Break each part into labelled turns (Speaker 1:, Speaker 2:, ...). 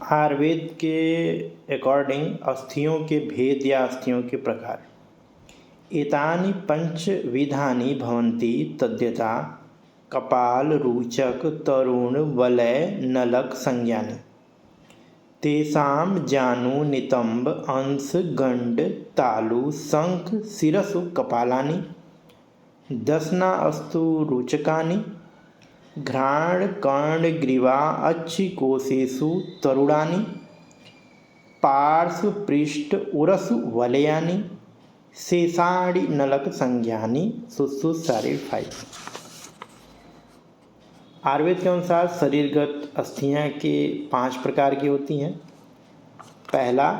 Speaker 1: आयुर्वेद के अकॉर्डिंग अस्थियों के भेद या अस्थियों के प्रकार। एतानि पंचविधानि भवन्ति तद्यथा कपाल रुचक तरुण वलय नलक संज्ञानि। तेषां जानु नितंब अंश गंड तालु शंख शिरसु कपालानि। दशना अस्तु रुचकानि घ्राण कर्ण ग्रीवा अच्छी कोशेषु तरुणानि। पार्श्व पृष्ठ उरसु वलयानि। शेषाणि नलक संज्ञानि शुश्रूषारे 5। आयुर्वेद के अनुसार शरीरगत अस्थियां के 5 प्रकार की होती हैं। पहला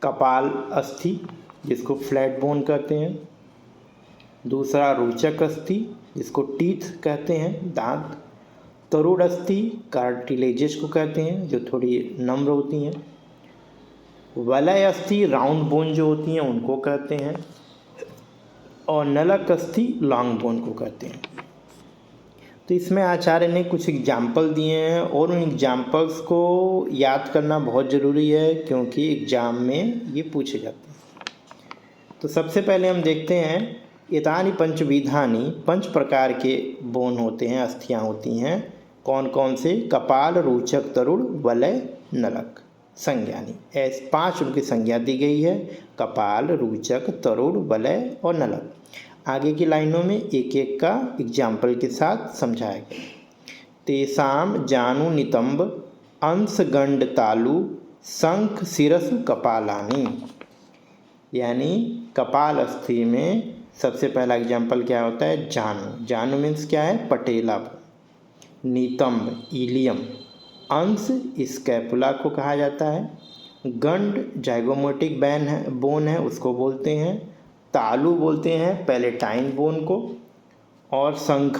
Speaker 1: कपाल अस्थि जिसको फ्लैट बोन कहते हैं। दूसरा रोचक अस्थि जिसको टीथ कहते हैं, दांत। तरुण अस्थि कार्टिलेजेस को कहते हैं जो थोड़ी नम्र होती हैं। वलय अस्थि राउंड बोन जो होती हैं उनको कहते हैं। और नलक अस्थि लॉन्ग बोन को कहते हैं। तो इसमें आचार्य ने कुछ एग्जाम्पल दिए हैं और उन एग्जाम्पल्स को याद करना बहुत ज़रूरी है क्योंकि एग्ज़ाम में ये पूछे जाते हैं। तो सबसे पहले हम देखते हैं एतानि पंचविधानि 5 प्रकार के बोन होते हैं, अस्थियां होती हैं। कौन कौन से? कपाल रोचक तरुण वलय नलक संज्ञानि। ऐसे 5 उनकी संज्ञा दी गई है, कपाल रोचक तरुण वलय और नलक। आगे की लाइनों में एक एक का एग्जाम्पल के साथ समझाया गया। तेषां जानु नितंब अंश गंड तालु शंख शिरसु कपालानि। यानी कपाल अस्थि में सबसे पहला एग्जाम्पल क्या होता है? जानु। जानु मीन्स क्या है? पटेला। नितंब इलियम। अंश स्कैपुला को कहा जाता है। गंड जाइगोमेटिक बोन है उसको बोलते हैं। तालु बोलते हैं पैलेटाइन बोन को। और शंख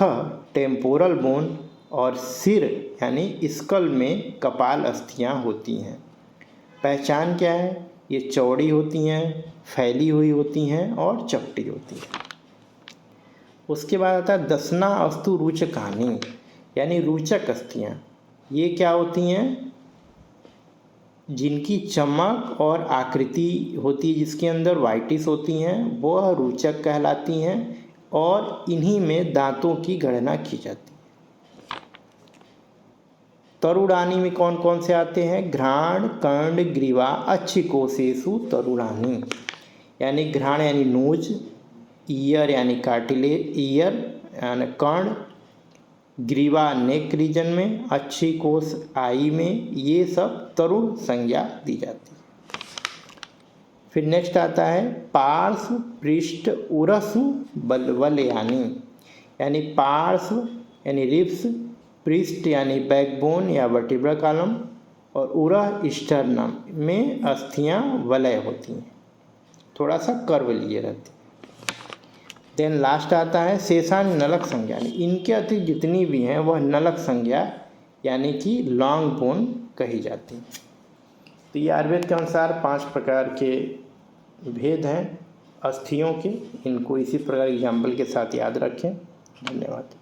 Speaker 1: टेम्पोरल बोन। और सिर यानी स्कल में कपाल अस्थियां होती हैं। पहचान क्या है? ये चौड़ी होती हैं, फैली हुई होती हैं और चपटी होती हैं। उसके बाद आता है दशना अस्तु रुचकानि यानी रुचक अस्थियां। ये क्या होती हैं? जिनकी चमक और आकृति होती है, जिसके अंदर वाइटिस होती हैं, वह रुचक कहलाती हैं और इन्हीं में दांतों की गणना की जाती है। तरुणानि में कौन कौन से आते हैं? घ्राण कर्ण ग्रीवा अच्छी कोशेषु तरुणानि। यानी घ्राण यानी नोज, ईयर यानी कार्टिलेज ईयर यानी कर्ण, ग्रीवा नेक रीजन में, अच्छी कोश आई में, ये सब तरुण संज्ञा दी जाती है। फिर नेक्स्ट आता है पार्श्व पृष्ठ उरसु वलयानि। यानी पार्श्व यानी रिब्स, पृष्ठ यानी बैकबोन या वर्टिब्रल कॉलम और उरह स्टर्नम में अस्थियां वलय होती हैं, थोड़ा सा कर्व लिए रहती हैं। देन लास्ट आता है शेषाणि नलक संज्ञा। इनके अतिरिक्त जितनी भी हैं वह नलक संज्ञा यानी कि लॉन्ग बोन कही जाती है। तो ये आयुर्वेद के अनुसार 5 प्रकार के भेद हैं अस्थियों के। इनको इसी प्रकार एग्जाम्पल के साथ याद रखें। धन्यवाद।